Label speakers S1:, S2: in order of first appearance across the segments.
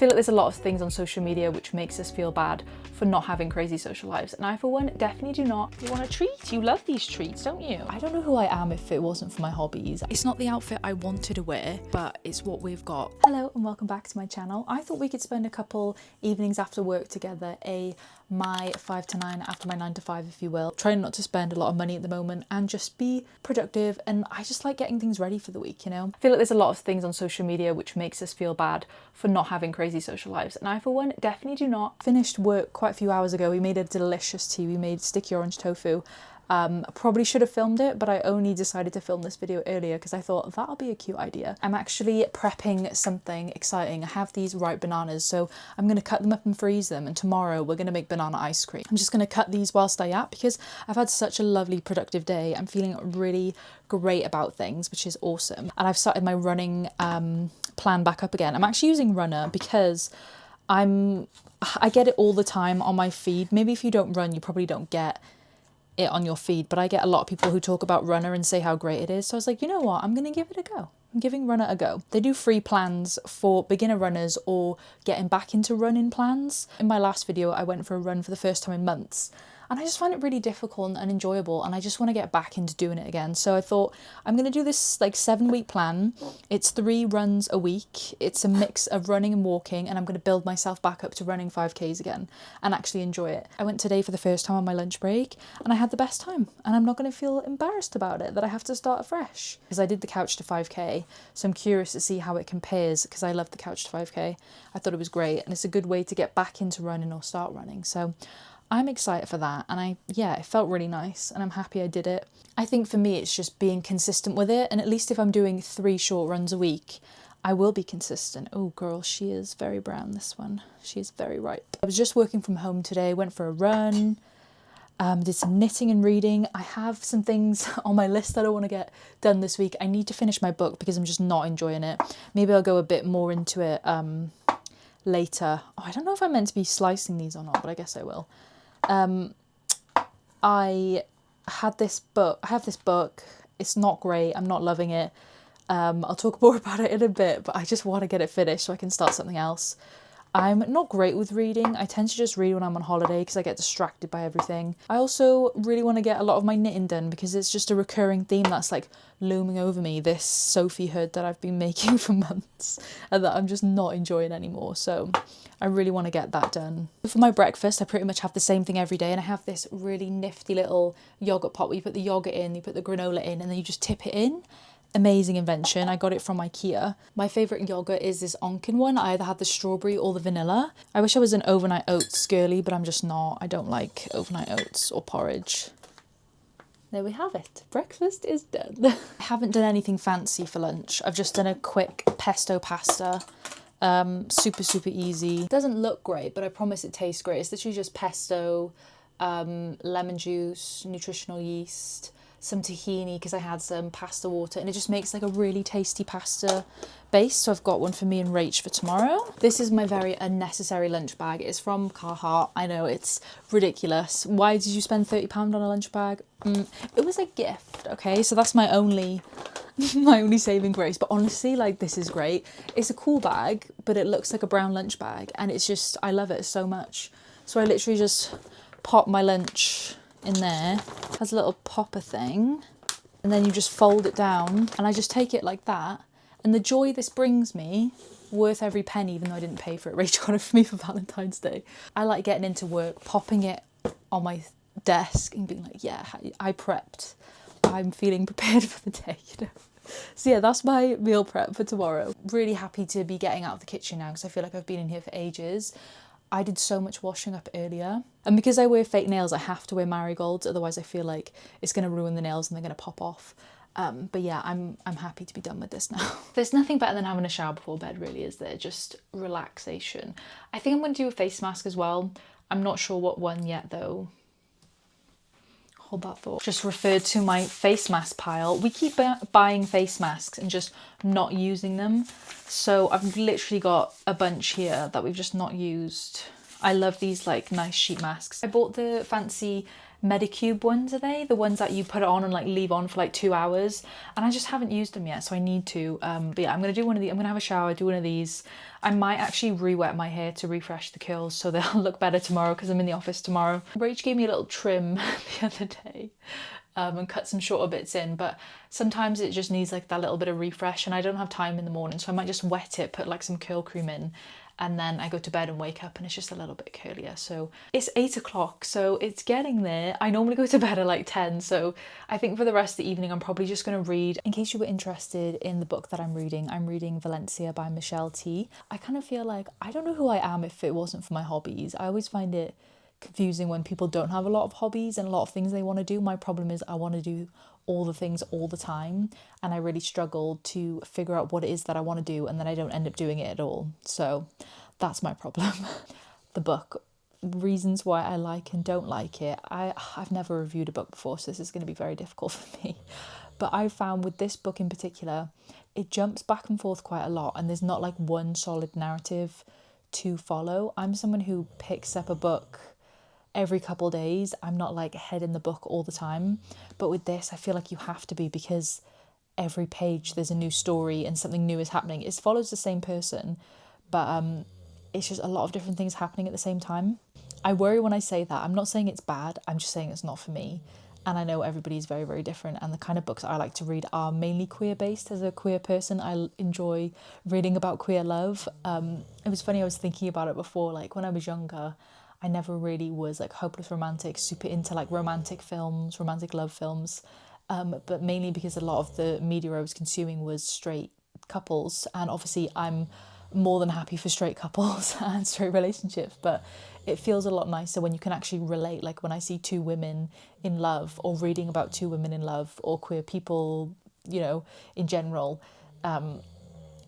S1: feel like there's a lot of things on social media which makes us feel bad for not having crazy social lives, and I for one definitely do not. You want a treat? You love these treats, don't you? I don't know who I am if it wasn't for my hobbies. It's not the outfit I wanted to wear, but it's what we've got. Hello and welcome back to my channel. I thought we could spend a couple evenings after work together, my 5 to 9 after my 9 to 5 if you will. Trying not to spend a lot of money at the moment and just be productive, and I just like getting things ready for the week, you know? I feel like there's a lot of things on social media which makes us feel bad for not having crazy social lives, and I for one definitely do not. Finished work quite a few hours ago. We made a delicious tea. We made sticky orange tofu. Probably should have filmed it, but I only decided to film this video earlier because I thought that'll be a cute idea. I'm actually prepping something exciting. I have these ripe bananas, so I'm going to cut them up and freeze them, and tomorrow we're going to make banana ice cream. I'm just going to cut these whilst I yap because I've had such a lovely productive day. I'm feeling really great about things, which is awesome. And I've started my running plan back up again. I'm actually using Runner because I get it all the time on my feed. Maybe if you don't run, you probably don't get it on your feed, but I get a lot of people who talk about Runner and say how great it is. So I was like, you know what, I'm gonna give it a go. I'm giving Runner a go. They do free plans for beginner runners or getting back into running plans. In my last video, I went for a run for the first time in months, and I just find it really difficult and unenjoyable, and I just want to get back into doing it again. So I thought I'm going to do this like 7-week plan. It's 3 runs a week. It's a mix of running and walking, and I'm going to build myself back up to running 5Ks again and actually enjoy it. I went today for the first time on my lunch break, and I had the best time, and I'm not going to feel embarrassed about it that I have to start afresh. Because I did the couch to 5K, so I'm curious to see how it compares because I love the couch to 5K. I thought it was great, and it's a good way to get back into running or start running. So I'm excited for that, and it felt really nice, and I'm happy I did it. I think for me it's just being consistent with it, and at least if I'm doing 3 short runs a week, I will be consistent. Oh girl, she is very brown, this one. She is very ripe. I was just working from home today, went for a run, did some knitting and reading. I have some things on my list that I want to get done this week. I need to finish my book because I'm just not enjoying it. Maybe I'll go a bit more into it later. Oh, I don't know if I'm meant to be slicing these or not, but I guess I will. I have this book. It's not great. I'm not loving it. I'll talk more about it in a bit, but I just want to get it finished so I can start something else. I'm not great with reading. I tend to just read when I'm on holiday because I get distracted by everything. I also really want to get a lot of my knitting done because it's just a recurring theme that's like looming over me, this Sophie hood that I've been making for months and that I'm just not enjoying anymore. So I really want to get that done. For my breakfast, I pretty much have the same thing every day, and I have this really nifty little yogurt pot where you put the yogurt in, you put the granola in, and then you just tip it in. Amazing invention. I got it from IKEA. My favourite yogurt is this Onken one. I either have the strawberry or the vanilla. I wish I was an overnight oats girly, but I'm just not. I don't like overnight oats or porridge. There we have it. Breakfast is done. I haven't done anything fancy for lunch. I've just done a quick pesto pasta. Super easy. It doesn't look great, but I promise it tastes great. It's literally just pesto, lemon juice, nutritional yeast, some tahini because I had some pasta water, and it just makes like a really tasty pasta base. So I've got one for me and Rach for tomorrow. This is my very unnecessary lunch bag. It's from Carhartt. I know it's ridiculous. Why did you spend £30 on a lunch bag? It was a gift, okay? So that's my only saving grace. But honestly, like, this is great. It's a cool bag, but it looks like a brown lunch bag, and it's just, I love it so much. So I literally just pop my lunch in there. It has a little popper thing, and then you just fold it down, and I just take it like that, and the joy this brings me, worth every penny, even though I didn't pay for it. Rachel got it for me for Valentine's Day. I like getting into work, popping it on my desk and being like, yeah, I prepped. I'm feeling prepared for the day, you know. So yeah, that's my meal prep for tomorrow. Really happy to be getting out of the kitchen now because I feel like I've been in here for ages. I did so much washing up earlier, and because I wear fake nails, I have to wear marigolds, otherwise I feel like it's going to ruin the nails and they're going to pop off. But yeah, I'm happy to be done with this now. There's nothing better than having a shower before bed, really, is there? Just relaxation. I think I'm going to do a face mask as well. I'm not sure what one yet though. Hold that thought. Just referred to my face mask pile. We keep buying face masks and just not using them. So I've literally got a bunch here that we've just not used. I love these like nice sheet masks. I bought the fancy Medicube ones, are they? The ones that you put it on and like leave on for like 2 hours. And I just haven't used them yet, so I need to. But yeah, I'm gonna do one of these. I'm gonna have a shower, do one of these. I might actually re-wet my hair to refresh the curls so they'll look better tomorrow because I'm in the office tomorrow. Rach gave me a little trim the other day. And cut some shorter bits in, but sometimes it just needs like that little bit of refresh, and I don't have time in the morning, so I might just wet it, put like some curl cream in, and then I go to bed and wake up and it's just a little bit curlier. So it's 8 o'clock, so it's getting there. I normally go to bed at like 10, so I think for the rest of the evening I'm probably just going to read. In case you were interested in the book that I'm reading Valencia by Michelle T. I kind of feel like I don't know who I am if it wasn't for my hobbies. I always find it confusing when people don't have a lot of hobbies and a lot of things they want to do. My problem is I want to do all the things all the time, and I really struggle to figure out what it is that I want to do, and then I don't end up doing it at all. So that's my problem. The book, reasons why I like and don't like it. I've never reviewed a book before, so this is going to be very difficult for me. But I found with this book in particular, it jumps back and forth quite a lot, and there's not like one solid narrative to follow. I'm someone who picks up a book every couple of days. I'm not like head in the book all the time, but with this I feel like you have to be, because every page there's a new story and something new is happening. It follows the same person, but it's just a lot of different things happening at the same time. I worry when I say that. I'm not saying it's bad, I'm just saying it's not for me, and I know everybody's very, very different, and the kind of books I like to read are mainly queer based. As a queer person, I enjoy reading about queer love. It was funny, I was thinking about it before, like when I was younger I never really was like hopeless romantic, super into like romantic films, romantic love films, but mainly because a lot of the media I was consuming was straight couples, and obviously I'm more than happy for straight couples and straight relationships, but it feels a lot nicer when you can actually relate, like when I see two women in love, or reading about two women in love, or queer people, you know, in general.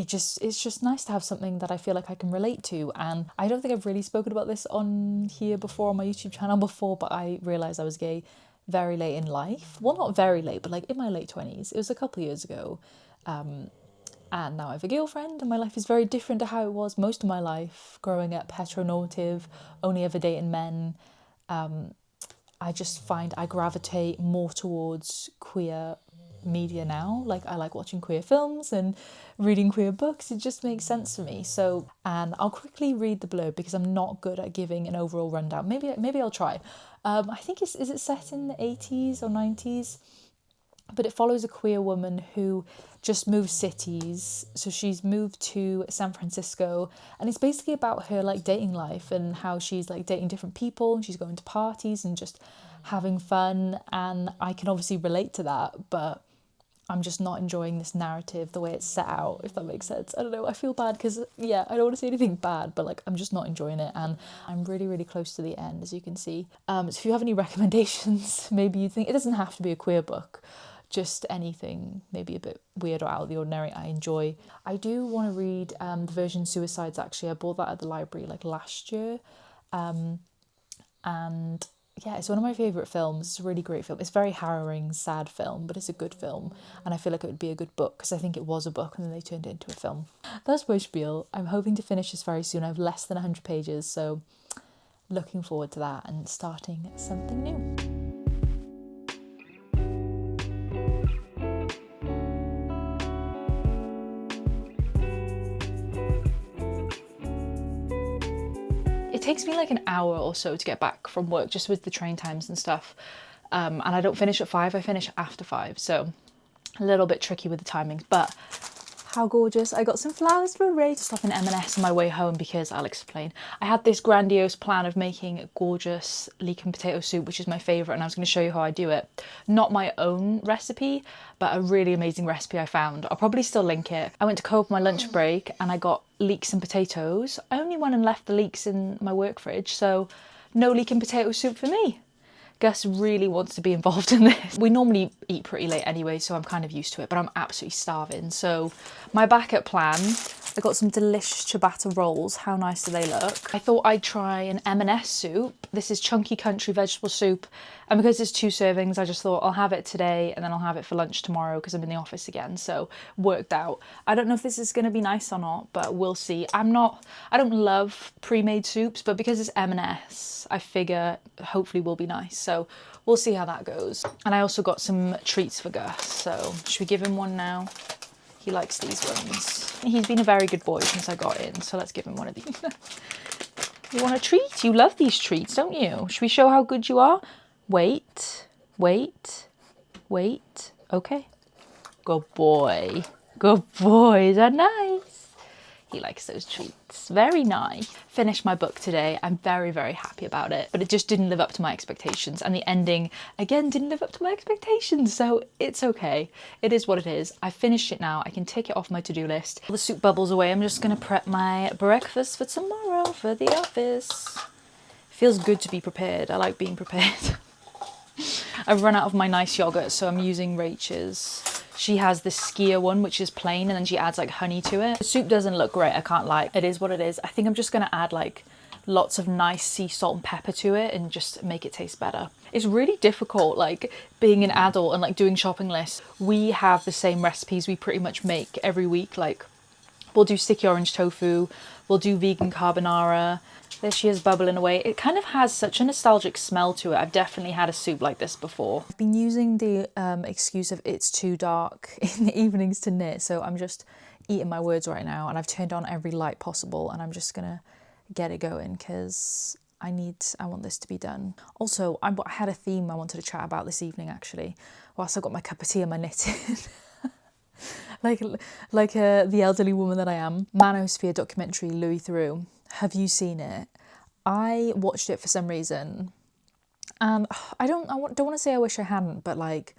S1: It's just nice to have something that I feel like I can relate to. And I don't think I've really spoken about this on here before, on my YouTube channel before, but I realised I was gay very late in life. Well, not very late, but like in my late 20s. It was a couple of years ago. And now I have a girlfriend, and my life is very different to how it was most of my life, growing up heteronormative, only ever dating men. I just find I gravitate more towards queer media now. Like I like watching queer films and reading queer books. It just makes sense for me. So, and I'll quickly read the blurb because I'm not good at giving an overall rundown. Maybe I'll try. I think is it set in the 80s or 90s? But it follows a queer woman who just moved cities. So she's moved to San Francisco, and it's basically about her like dating life and how she's like dating different people, and she's going to parties and just having fun. And I can obviously relate to that, but I'm just not enjoying this narrative the way it's set out, if that makes sense. I don't know, I feel bad because, yeah, I don't want to say anything bad, but like I'm just not enjoying it, and I'm really, really close to the end, as you can see. So if you have any recommendations, maybe you think, it doesn't have to be a queer book, just anything maybe a bit weird or out of the ordinary I enjoy. I do want to read the Virgin Suicides, actually. I bought that at the library like last year. And yeah, it's one of my favourite films. It's a really great film. It's a very harrowing, sad film, but it's a good film. And I feel like it would be a good book, because I think it was a book and then they turned it into a film. That's my spiel. I'm hoping to finish this very soon. I have less than 100 pages, so looking forward to that and starting something new. It takes me like an hour or so to get back from work, just with the train times and stuff. And I don't finish at 5, I finish after 5. So a little bit tricky with the timings, but how gorgeous. I got some flowers for Ray to stop in M&S on my way home, because I'll explain. I had this grandiose plan of making gorgeous leek and potato soup, which is my favourite, and I was going to show you how I do it. Not my own recipe, but a really amazing recipe I found. I'll probably still link it. I went to Co-op my lunch break and I got leeks and potatoes. I only went and left the leeks in my work fridge, so no leek and potato soup for me. Gus really wants to be involved in this. We normally eat pretty late anyway, so I'm kind of used to it, but I'm absolutely starving. So my backup plan, I got some delicious ciabatta rolls. How nice do they look? I thought I'd try an M&S soup. This is chunky country vegetable soup. And because it's 2 servings, I just thought I'll have it today and then I'll have it for lunch tomorrow because I'm in the office again. So worked out. I don't know if this is going to be nice or not, but we'll see. I don't love pre-made soups, but because it's M&S, I figure hopefully will be nice. So we'll see how that goes. And I also got some treats for Gus. So should we give him one now? He likes these ones. He's been a very good boy since I got in, so let's give him one of these. You want a treat? You love these treats, don't you? Should we show how good you are? Wait, wait, wait. Okay. Good boy. Good boy. Is that nice? He likes those treats. Very nice. Finished my book today. I'm very, very happy about it, but it just didn't live up to my expectations. And the ending, again, didn't live up to my expectations. So it's okay. It is what it is. I finished it now. I can take it off my to-do list. All the soup bubbles away. I'm just going to prep my breakfast for tomorrow for the office. Feels good to be prepared. I like being prepared. I've run out of my nice yogurt, so I'm using Rachel's. She has this skier one, which is plain, and then she adds like honey to it. The soup doesn't look great, I can't lie. It is what it is. I think I'm just gonna add like lots of nice sea salt and pepper to it and just make it taste better. It's really difficult, like being an adult and like doing shopping lists. We have the same recipes we pretty much make every week. Like we'll do sticky orange tofu, we'll do vegan carbonara. There she is bubbling away. It kind of has such a nostalgic smell to it. I've definitely had a soup like this before. I've been using the excuse of it's too dark in the evenings to knit, so I'm just eating my words right now, and I've turned on every light possible, and I'm just gonna get it going because I want this to be done. Also, I had a theme I wanted to chat about this evening actually, whilst I got my cup of tea and my knitting. like the elderly woman that I am. Manosphere documentary, Louis Theroux. Have you seen it? I watched it for some reason, and I don't want to say I wish I hadn't, but like,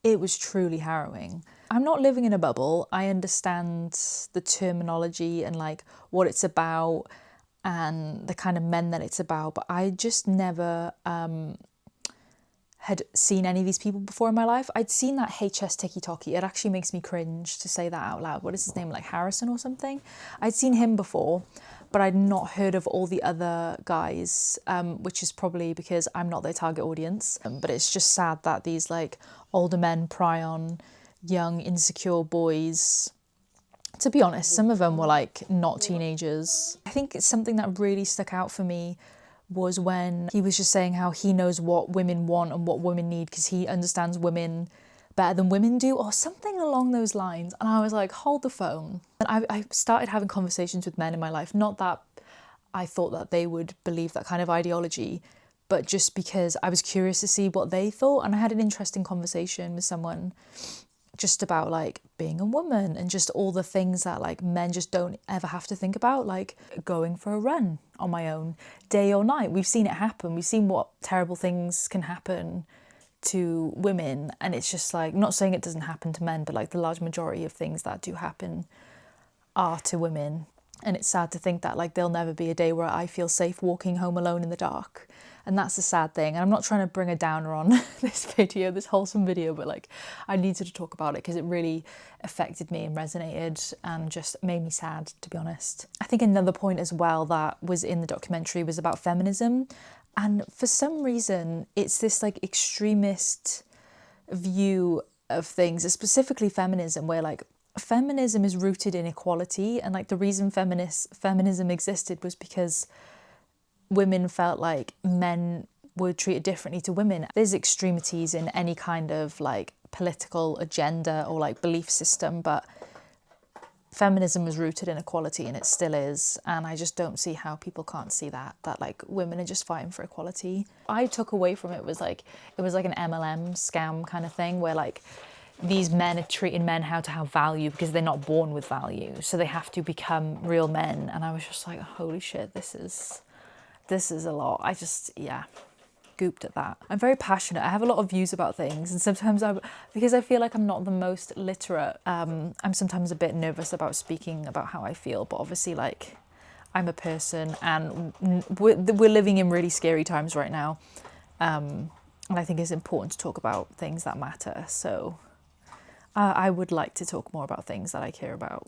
S1: it was truly harrowing. I'm not living in a bubble. I understand the terminology and like what it's about and the kind of men that it's about, but I just never had seen any of these people before in my life. I'd seen that HS TikTok. It actually makes me cringe to say that out loud. What is his name? Like Harrison or something? I'd seen him before, but I'd not heard of all the other guys, which is probably because I'm not their target audience. But it's just sad that these like older men pry on young, insecure boys. To be honest, some of them were like not teenagers. I think it's something that really stuck out for me was when he was just saying how he knows what women want and what women need because he understands women better than women do, or something along those lines. And I was like, hold the phone. And I started having conversations with men in my life, not that I thought that they would believe that kind of ideology, but just because I was curious to see what they thought. And I had an interesting conversation with someone just about like being a woman and just all the things that like men just don't ever have to think about, like going for a run on my own, day or night. We've seen it happen. We've seen what terrible things can happen to women, and it's just like, not saying it doesn't happen to men, but like the large majority of things that do happen are to women. And it's sad to think that like there'll never be a day where I feel safe walking home alone in the dark. And that's the sad thing. And I'm not trying to bring a downer on this video, this wholesome video, but like I needed to talk about it because it really affected me and resonated and just made me sad, to be honest. I think another point as well that was in the documentary was about feminism. And for some reason, it's this like extremist view of things, specifically feminism, where like feminism is rooted in equality. And like the reason feminism existed was because women felt like men were treated differently to women. There's extremities in any kind of like political agenda or like belief system, but feminism was rooted in equality, and it still is. And I just don't see how people can't see that like women are just fighting for equality. I took away from it was like, it was like an MLM scam kind of thing where like these men are treating men how to have value because they're not born with value. So they have to become real men. And I was just like, holy shit, this is a lot. I just, yeah, gooped at that. I'm very passionate. I have a lot of views about things, and sometimes because I feel like I'm not the most literate, I'm sometimes a bit nervous about speaking about how I feel, but obviously like I'm a person, and we're living in really scary times right now. And I think it's important to talk about things that matter. So I would like to talk more about things that I care about,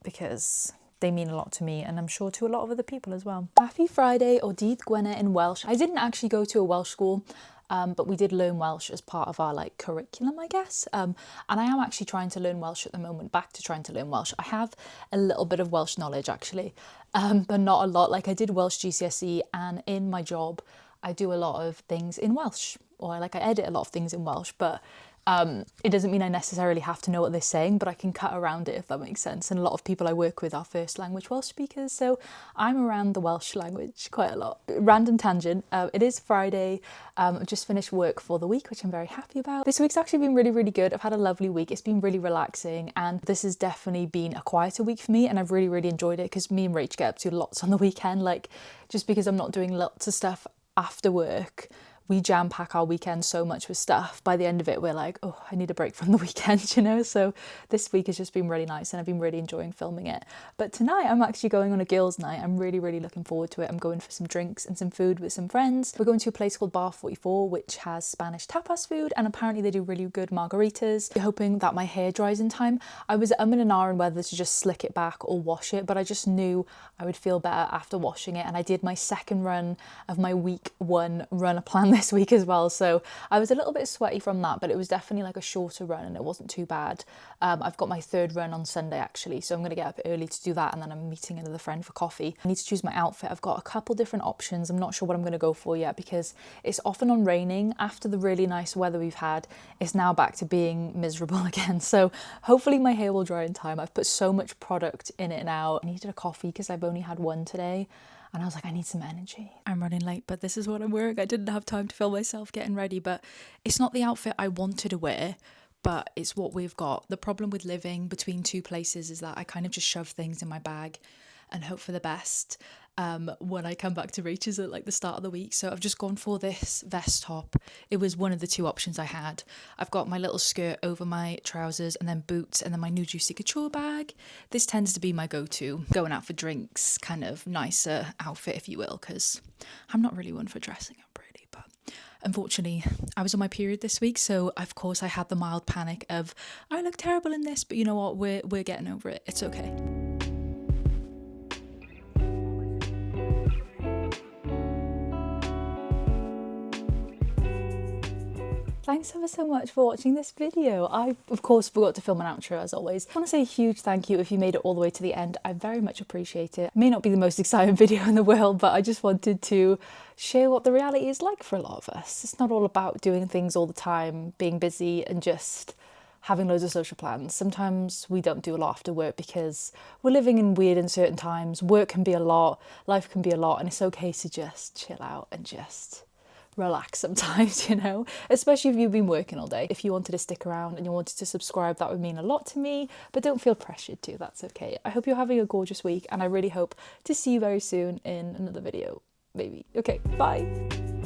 S1: because they mean a lot to me, and I'm sure to a lot of other people as well. Happy Friday or Dydd Gwener in Welsh. I didn't actually go to a Welsh school, but we did learn Welsh as part of our like curriculum, I guess. And I am actually trying to learn Welsh at the moment, back to trying to learn Welsh. I have a little bit of Welsh knowledge actually, but not a lot. Like I did Welsh GCSE, and in my job, I do a lot of things in Welsh, or I edit a lot of things in Welsh, but it doesn't mean I necessarily have to know what they're saying, but I can cut around it, if that makes sense. And a lot of people I work with are first language Welsh speakers, so I'm around the Welsh language quite a lot. Random tangent, it is Friday. I've just finished work for the week, which I'm very happy about. This week's actually been really, really good. I've had a lovely week. It's been really relaxing, and this has definitely been a quieter week for me, and I've really, really enjoyed it because me and Rach get up to lots on the weekend. Like, just because I'm not doing lots of stuff after work, we jam pack our weekend so much with stuff. By the end of it, we're like, oh, I need a break from the weekend, you know? So this week has just been really nice, and I've been really enjoying filming it. But tonight I'm actually going on a girls' night. I'm really, really looking forward to it. I'm going for some drinks and some food with some friends. We're going to a place called Bar 44, which has Spanish tapas food, and apparently they do really good margaritas. I'm hoping that my hair dries in time. I was and ahhing whether to just slick it back or wash it, but I just knew I would feel better after washing it. And I did my second run of my week 1 runner plan this week as well, so I was a little bit sweaty from that, but it was definitely like a shorter run and it wasn't too bad. I've got my 3rd run on Sunday actually, so I'm going to get up early to do that, and then I'm meeting another friend for coffee. I need to choose my outfit. I've got a couple different options. I'm not sure what I'm going to go for yet because it's off and on raining. After the really nice weather we've had, it's now back to being miserable again, so hopefully my hair will dry in time. I've put so much product in it now. I needed a coffee because I've only had one today, and I was like, I need some energy. I'm running late, but this is what I'm wearing. I didn't have time to film myself getting ready, but it's not the outfit I wanted to wear, but it's what we've got. The problem with living between 2 places is that I kind of just shove things in my bag and hope for the best when I come back to Rachel's at like the start of the week. So I've just gone for this vest top. It was one of the 2 options I had. I've got my little skirt over my trousers, and then boots, and then my new Juicy Couture bag. This tends to be my go-to going out for drinks, kind of nicer outfit, if you will, because I'm not really one for dressing up really, but unfortunately I was on my period this week, so of course I had the mild panic of I look terrible in this, but you know what, we're getting over it. It's okay. Thanks ever so much for watching this video. I, of course, forgot to film an outro as always. I want to say a huge thank you if you made it all the way to the end. I very much appreciate it. It may not be the most exciting video in the world, but I just wanted to share what the reality is like for a lot of us. It's not all about doing things all the time, being busy and just having loads of social plans. Sometimes we don't do a lot after work because we're living in weird uncertain times. Work can be a lot, life can be a lot, and it's okay to just chill out and just relax sometimes, you know, especially if you've been working all day. If you wanted to stick around and you wanted to subscribe, that would mean a lot to me, but don't feel pressured to, that's okay. I hope you're having a gorgeous week, and I really hope to see you very soon in another video, maybe. Okay, bye.